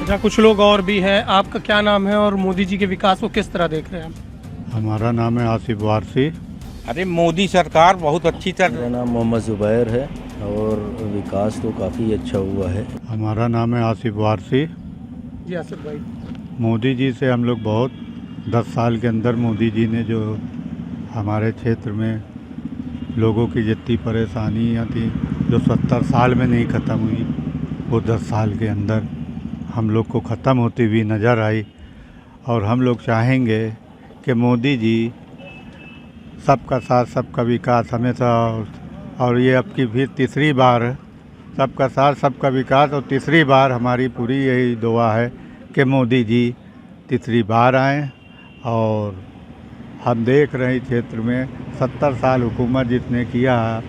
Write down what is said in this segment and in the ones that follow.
अच्छा, कुछ लोग और भी हैं। आपका क्या नाम है और मोदी जी के विकास को किस तरह देख रहे हैं आप? हमारा नाम है आसिफ वारसी। अरे मोदी सरकार बहुत अच्छी मेरा नाम मोहम्मद ज़ुबैर है और विकास तो काफ़ी अच्छा हुआ है। हमारा नाम है आसिफ वारसी। जी आसिफ भाई, मोदी जी से हम लोग बहुत 10 साल के अंदर मोदी जी ने जो हमारे क्षेत्र में लोगों की जितनी परेशानियाँ थी जो 70 साल में नहीं ख़त्म हुई, वो 10 साल के अंदर हम लोग को ख़त्म होती हुई नज़र आई। और हम लोग चाहेंगे कि मोदी जी सबका साथ सबका विकास हमेशा, और ये अब की फिर तीसरी बार सबका साथ सबका विकास, और तीसरी बार हमारी पूरी यही दुआ है कि मोदी जी तीसरी बार आएँ। और हम देख रहे हैं क्षेत्र में 70 साल हुकूमत जिसने किया,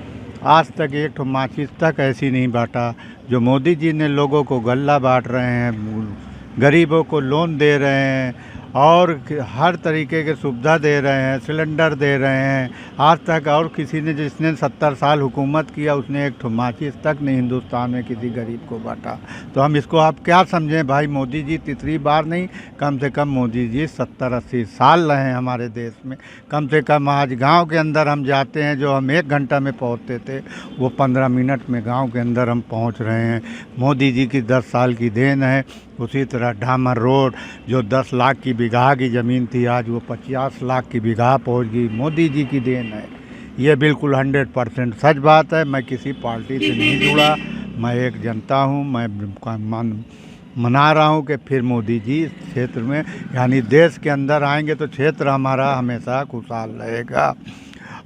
आज तक एक ठो माचिस तक ऐसी नहीं बांटा जो मोदी जी ने। लोगों को गल्ला बांट रहे हैं, गरीबों को लोन दे रहे हैं और हर तरीके के सुविधा दे रहे हैं, सिलेंडर दे रहे हैं। आज तक और किसी ने, जिसने 70 साल हुकूमत किया, उसने एक ठो माचिस तक नहीं हिंदुस्तान में किसी गरीब को बांटा। तो हम इसको आप क्या समझें भाई? मोदी जी तीसरी बार नहीं, कम से कम मोदी जी 70-80 साल रहे हैं हमारे देश में। कम से कम आज गांव के अंदर हम जाते हैं, जो हम 1 घंटा में पहुंचते थे वो 15 मिनट में गांव के अंदर हम पहुंच रहे हैं। मोदी जी की 10 साल की देन है। उसी तरह डामर रोड जो 10 लाख की बीघा की ज़मीन थी, आज वो 50 लाख की बीघा पहुंच गई, मोदी जी की देन है। ये बिल्कुल 100% सच बात है। मैं किसी पार्टी से नहीं जुड़ा, मैं एक जनता हूं। मैं मना रहा हूं कि फिर मोदी जी इस क्षेत्र में, यानी देश के अंदर आएंगे तो क्षेत्र हमारा हमेशा खुशहाल रहेगा।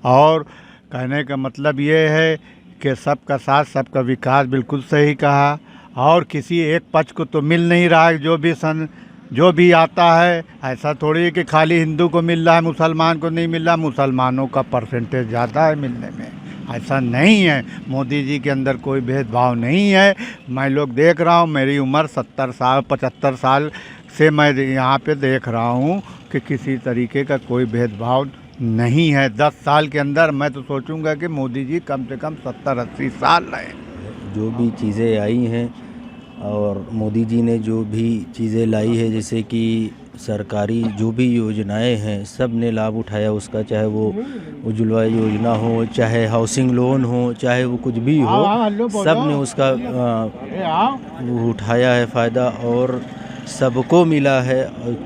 और कहने का मतलब ये है कि सबका साथ सबका विकास, बिल्कुल सही कहा। और किसी एक पक्ष को तो मिल नहीं रहा है। जो भी आता है, ऐसा थोड़ी है कि खाली हिंदू को मिल रहा है, मुसलमान को नहीं मिल रहा। मुसलमानों का परसेंटेज ज़्यादा है मिलने में, ऐसा नहीं है। मोदी जी के अंदर कोई भेदभाव नहीं है। मैं लोग देख रहा हूँ, मेरी उम्र 70 साल 75 साल से मैं यहाँ पे देख रहा हूँ कि किसी तरीके का कोई भेदभाव नहीं है। 10 साल के अंदर मैं तो सोचूंगा कि मोदी जी कम से कम 70-80 साल रहे। जो भी चीज़ें आई हैं और मोदी जी ने जो भी चीज़ें लाई है, जैसे कि सरकारी जो भी योजनाएं हैं, सब ने लाभ उठाया उसका। चाहे वो उज्ज्वला योजना हो, चाहे हाउसिंग लोन हो, चाहे वो कुछ भी हो, सब ने उसका उठाया है फ़ायदा और सबको मिला है।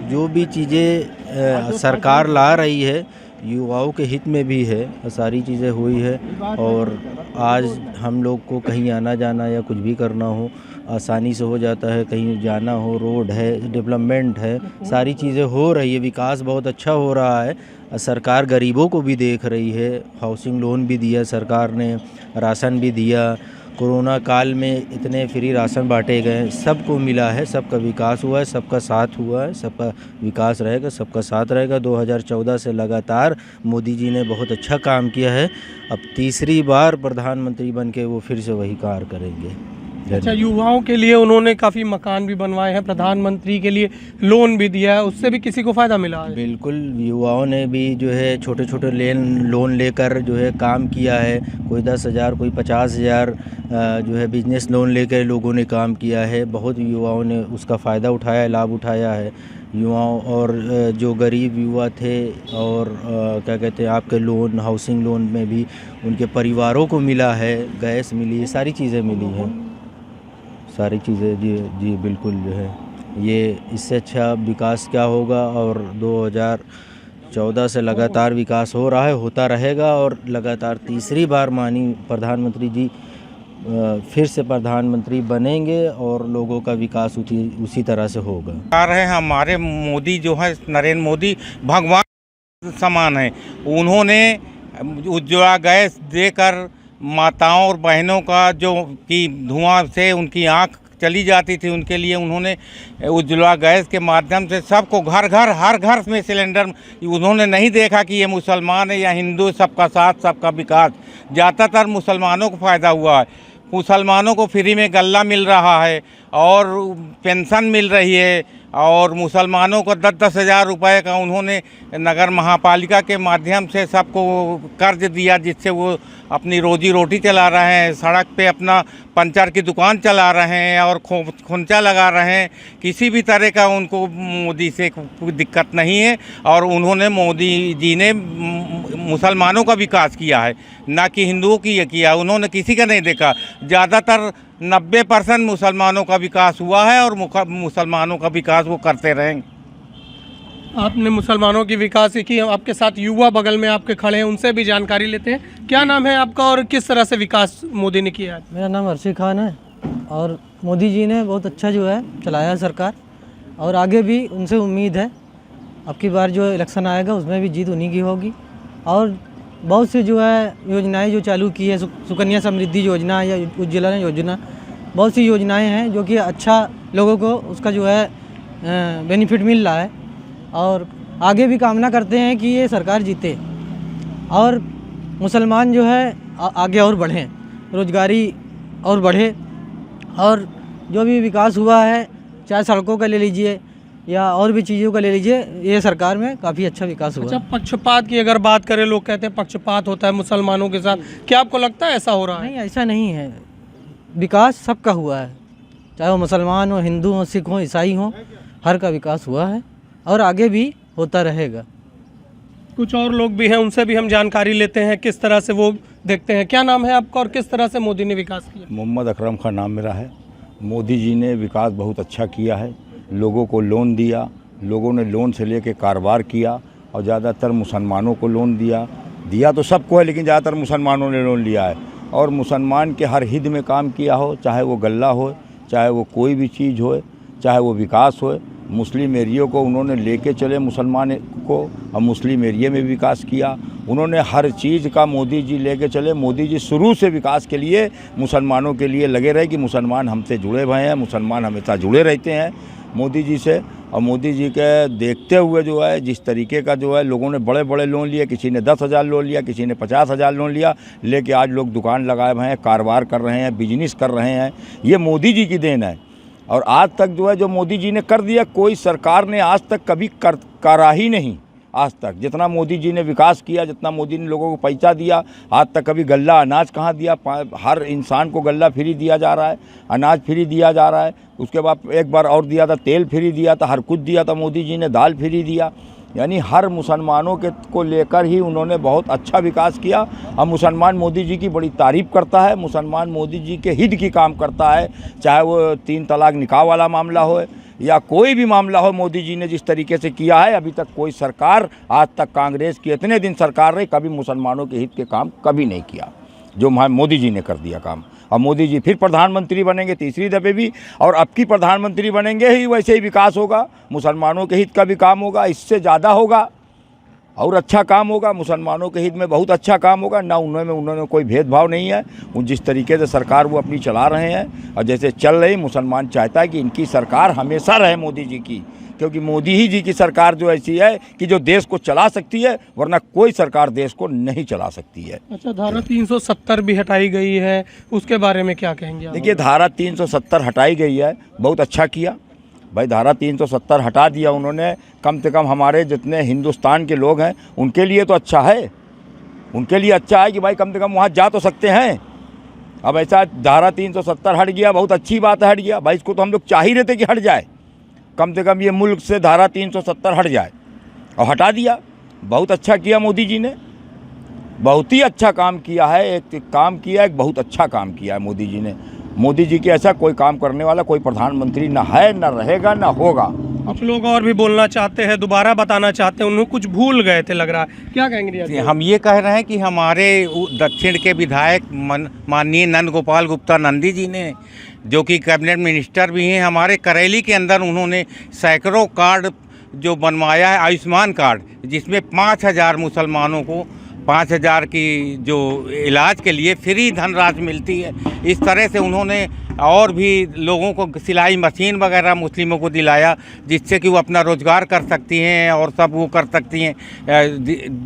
जो भी चीज़ें सरकार ला रही है युवाओं के हित में भी है, सारी चीज़ें हुई है। और आज हम लोग को कहीं आना जाना या कुछ भी करना हो आसानी से हो जाता है। कहीं जाना हो, रोड है, डेवलपमेंट है, सारी चीज़ें हो रही है। विकास बहुत अच्छा हो रहा है। सरकार गरीबों को भी देख रही है, हाउसिंग लोन भी दिया सरकार ने, राशन भी दिया। कोरोना काल में इतने फ्री राशन बांटे गए, सबको मिला है, सबका विकास हुआ है, सबका साथ हुआ है, सबका विकास रहेगा, सबका साथ रहेगा। 2014 से लगातार मोदी जी ने बहुत अच्छा काम किया है। अब तीसरी बार प्रधानमंत्री बन के वो फिर से वही कार्य करेंगे। अच्छा, युवाओं के लिए उन्होंने काफ़ी मकान भी बनवाए हैं, प्रधानमंत्री के लिए लोन भी दिया है, उससे भी किसी को फ़ायदा मिला है? बिल्कुल, युवाओं ने भी जो है छोटे छोटे लोन लेकर जो है काम किया है। कोई 10,000, कोई 50,000 जो है बिजनेस लोन लेकर लोगों ने काम किया है। बहुत युवाओं ने उसका फ़ायदा उठाया, लाभ उठाया है। युवाओं और जो गरीब युवा थे और क्या कहते हैं आपके लोन, हाउसिंग लोन में भी उनके परिवारों को मिला है, गैस मिली, सारी चीज़ें मिली हैं, सारी चीज़ें। जी बिल्कुल जो है ये इससे अच्छा विकास क्या होगा। और 2014 से लगातार विकास हो रहा है, होता रहेगा और लगातार तीसरी बार माननीय प्रधानमंत्री जी फिर से प्रधानमंत्री बनेंगे और लोगों का विकास उसी तरह से होगा। आ रहे हैं हमारे मोदी जो है, नरेंद्र मोदी भगवान समान है। उन्होंने उज्ज्वला गैस देकर माताओं और बहनों का जो कि धुआं से उनकी आंख चली जाती थी, उनके लिए उन्होंने उज्ज्वला गैस के माध्यम से सबको घर घर, हर घर में सिलेंडर। उन्होंने नहीं देखा कि ये मुसलमान है या हिंदू, सबका साथ सबका विकास। ज़्यादातर मुसलमानों को फ़ायदा हुआ है। मुसलमानों को फ्री में गल्ला मिल रहा है और पेंशन मिल रही है। और मुसलमानों को 10-10 हज़ार रुपये का उन्होंने नगर महापालिका के माध्यम से सबको कर्ज दिया, जिससे वो अपनी रोजी रोटी चला रहे हैं। सड़क पे अपना पंचर की दुकान चला रहे हैं और खुंचा लगा रहे हैं। किसी भी तरह का उनको मोदी से कोई दिक्कत नहीं है। और उन्होंने मोदी जी ने मुसलमानों का विकास किया है, ना कि हिंदुओं की ये किया। उन्होंने किसी का नहीं देखा। ज़्यादातर 90% मुसलमानों का विकास हुआ है और मुसलमानों का विकास वो करते रहेंगे। आपने मुसलमानों की विकास की, आपके साथ युवा बगल में आपके खड़े हैं, उनसे भी जानकारी लेते हैं। क्या नाम है आपका और किस तरह से विकास मोदी ने किया है? मेरा नाम अर्शी खान है और मोदी जी ने बहुत अच्छा जो है चलाया सरकार, और आगे भी उनसे उम्मीद है अब की बार जो इलेक्शन आएगा उसमें भी जीत उन्हीं की होगी। और बहुत सी जो है योजनाएं जो चालू की है, सुकन्या समृद्धि योजना या उज्ज्वला योजना, बहुत सी योजनाएं हैं जो कि अच्छा लोगों को उसका जो है बेनिफिट मिल रहा है। और आगे भी कामना करते हैं कि ये सरकार जीते और मुसलमान जो है आगे और बढ़ें, रोजगारी और बढ़े, और जो भी विकास हुआ है चाहे सड़कों का ले लीजिए या और भी चीज़ों का ले लीजिए, ये सरकार में काफ़ी अच्छा विकास हुआ। अच्छा, पक्षपात की अगर बात करें, लोग कहते हैं पक्षपात होता है मुसलमानों के साथ, क्या आपको लगता है ऐसा हो रहा है? नहीं, ऐसा नहीं है। विकास सबका हुआ है, चाहे वो मुसलमान हो, हिंदू हो, सिख हो, ईसाई हो, हर का विकास हुआ है और आगे भी होता रहेगा। कुछ और लोग भी हैं, उनसे भी हम जानकारी लेते हैं किस तरह से वो देखते हैं। क्या नाम है आपका और किस तरह से मोदी ने विकास किया? मोहम्मद अकरम खान नाम मेरा है। मोदी जी ने विकास बहुत अच्छा किया है, लोगों को लोन दिया, लोगों ने लोन से लेके कारोबार किया और ज़्यादातर मुसलमानों को लोन दिया तो सबको है, लेकिन ज़्यादातर मुसलमानों ने लोन लिया है। और मुसलमान के हर हित में काम किया हो, चाहे वो गल्ला हो, चाहे वो कोई भी चीज़ हो, चाहे वो विकास हो। मुस्लिम एरिया को उन्होंने लेके चले मुसलमान को, और मुस्लिम एरिया में विकास किया। उन्होंने हर चीज़ का मोदी जी लेके चले। मोदी जी शुरू से विकास के लिए मुसलमानों के लिए लगे रहे कि मुसलमान हमसे जुड़े हुए हैं, मुसलमान हमेशा जुड़े रहते हैं मोदी जी से। और मोदी जी के देखते हुए जो है जिस तरीके का जो है लोगों ने बड़े बड़े लोन लिए, किसी ने 10,000 लोन लिया, किसी ने 50,000 लोन लिया, लेके आज लोग दुकान लगाए हुए हैं, कारोबार कर रहे हैं, बिजनेस कर रहे हैं। ये मोदी जी की देन है। और आज तक जो है जो मोदी जी ने कर दिया, कोई सरकार ने आज तक कभी करा ही नहीं। आज तक जितना मोदी जी ने विकास किया, जितना मोदी ने लोगों को पैसा दिया, आज तक कभी गल्ला अनाज कहाँ दिया? हर इंसान को गल्ला फ्री दिया जा रहा है, अनाज फ्री दिया जा रहा है। उसके बाद एक बार और दिया था, तेल फ्री दिया था, हर कुछ दिया था मोदी जी ने, दाल फ्री दिया। यानी हर मुसलमानों के को लेकर ही उन्होंने बहुत अच्छा विकास किया। और मुसलमान मोदी जी की बड़ी तारीफ़ करता है, मुसलमान मोदी जी के हित की काम करता है। चाहे वो 3 तलाक निकाह वाला मामला हो या कोई भी मामला हो, मोदी जी ने जिस तरीके से किया है, अभी तक कोई सरकार, आज तक कांग्रेस की इतने दिन सरकार रही, कभी मुसलमानों के हित के काम कभी नहीं किया जो मोदी जी ने कर दिया काम। और मोदी जी फिर प्रधानमंत्री बनेंगे तीसरी दफ़े भी, और अब की प्रधानमंत्री बनेंगे ही वैसे ही विकास होगा, मुसलमानों के हित का भी काम होगा, इससे ज़्यादा होगा और अच्छा काम होगा। मुसलमानों के हित में बहुत अच्छा काम होगा। ना उन्होंने कोई भेदभाव नहीं है। जिस तरीके से सरकार वो अपनी चला रहे हैं और जैसे चल रही, मुसलमान चाहता है कि इनकी सरकार हमेशा रहे मोदी जी की, क्योंकि मोदी ही जी की सरकार जो ऐसी है कि जो देश को चला सकती है, वरना कोई सरकार देश को नहीं चला सकती है। अच्छा, धारा 370 भी हटाई गई है, उसके बारे में क्या कहेंगे? देखिए, धारा 370 हटाई गई है, बहुत अच्छा किया भाई। धारा 370 हटा दिया उन्होंने, कम से कम हमारे जितने हिंदुस्तान के लोग हैं उनके लिए तो अच्छा है। उनके लिए अच्छा है कि भाई कम से कम वहाँ जा तो सकते हैं। अब ऐसा धारा 370 हट गया, बहुत अच्छी बात है, हट गया भाई। इसको तो हम लोग चाह ही रहे थे कि हट जाए, कम से कम ये मुल्क से धारा 370 हट जाए, और हटा दिया। बहुत अच्छा किया मोदी जी ने, बहुत ही अच्छा काम किया है। एक काम किया, एक बहुत अच्छा काम किया है मोदी जी ने। मोदी जी के ऐसा कोई काम करने वाला कोई प्रधानमंत्री ना है, ना रहेगा, ना होगा। कुछ लोग और भी बोलना चाहते हैं, दोबारा बताना चाहते हैं, उन्हें कुछ भूल गए थे लग रहा है। क्या कहेंगे रियाज भाई? हम ये कह रहे हैं कि हमारे दक्षिण के विधायक माननीय नंद गोपाल गुप्ता नंदी जी ने, जो कि कैबिनेट मिनिस्टर भी हैं, हमारे करेली के अंदर उन्होंने सैकड़ों कार्ड जो बनवाया है, आयुष्मान कार्ड, जिसमें 5,000 मुसलमानों को 5,000 की जो इलाज के लिए फ्री धनराशि मिलती है। इस तरह से उन्होंने और भी लोगों को सिलाई मशीन वगैरह मुस्लिमों को दिलाया, जिससे कि वो अपना रोज़गार कर सकती हैं और सब वो कर सकती हैं,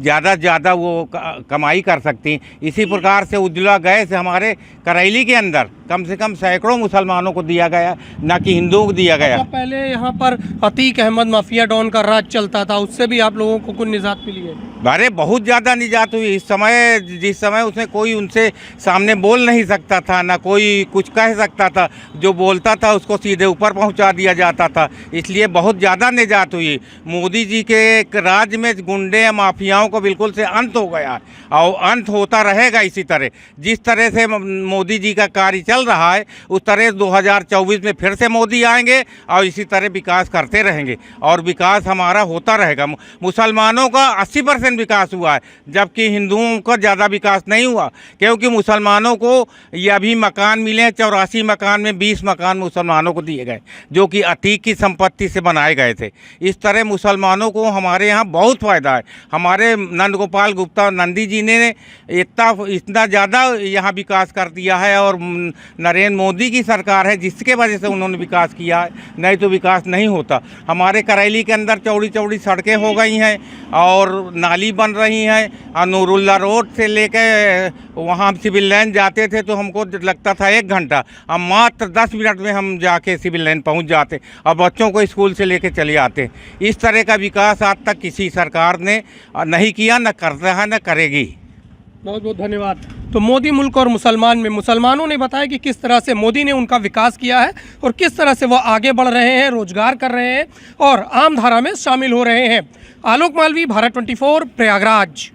ज़्यादा से ज़्यादा वो कमाई कर सकती हैं। इसी प्रकार से उज्ज्वला गैस हमारे करैली के अंदर कम से कम सैकड़ों मुसलमानों को दिया गया, ना कि हिंदुओं को दिया गया। पहले यहाँ पर अतीक अहमद माफिया डॉन का राज चलता था, उससे भी आप लोगों को कुछ निजात मिली है? अरे बहुत ज़्यादा निजात हुई। इस समय जिस समय उसने कोई उनसे सामने बोल नहीं सकता था, ना कोई कुछ कह सकता था, जो बोलता था उसको सीधे ऊपर पहुंचा दिया जाता था, इसलिए बहुत ज़्यादा निजात हुई। मोदी जी के राज में गुंडे माफियाओं को बिल्कुल से अंत हो गया और अंत होता रहेगा इसी तरह। जिस तरह से मोदी जी का कार्य चल रहा है उस तरह 2024 में फिर से मोदी आएंगे और इसी तरह विकास करते रहेंगे और विकास हमारा होता रहेगा। मुसलमानों का 80% विकास हुआ है, जबकि हिंदुओं का ज़्यादा विकास नहीं हुआ, क्योंकि मुसलमानों को ये अभी मकान मिले हैं। 84 मकान में 20 मकान मुसलमानों को दिए गए, जो कि अतीक की संपत्ति से बनाए गए थे। इस तरह मुसलमानों को हमारे यहाँ बहुत फ़ायदा है। हमारे नंदगोपाल गुप्ता नंदी जी ने इतना ज़्यादा यहाँ विकास कर दिया है, और नरेंद्र मोदी की सरकार है जिसके वजह से उन्होंने विकास किया है, नहीं तो विकास नहीं होता। हमारे करैली के अंदर चौड़ी चौड़ी सड़कें हो गई हैं और नाली बन रही हैं। नूरुल्ला रोड से लेके वहाँ सिविल लाइन जाते थे तो हमको लगता था 1 घंटा, अब मात्र 10 मिनट में हम जाके सिविल लाइन पहुँच जाते और बच्चों को स्कूल से लेके चले आते। इस तरह का विकास आज तक किसी सरकार ने नहीं किया, न करता है, न करेगी। बहुत बहुत धन्यवाद। तो मोदी मुल्क और मुसलमान में मुसलमानों ने बताया कि किस तरह से मोदी ने उनका विकास किया है और किस तरह से वो आगे बढ़ रहे हैं, रोजगार कर रहे हैं और आम धारा में शामिल हो रहे हैं। आलोक मालवी, भारत 24, प्रयागराज।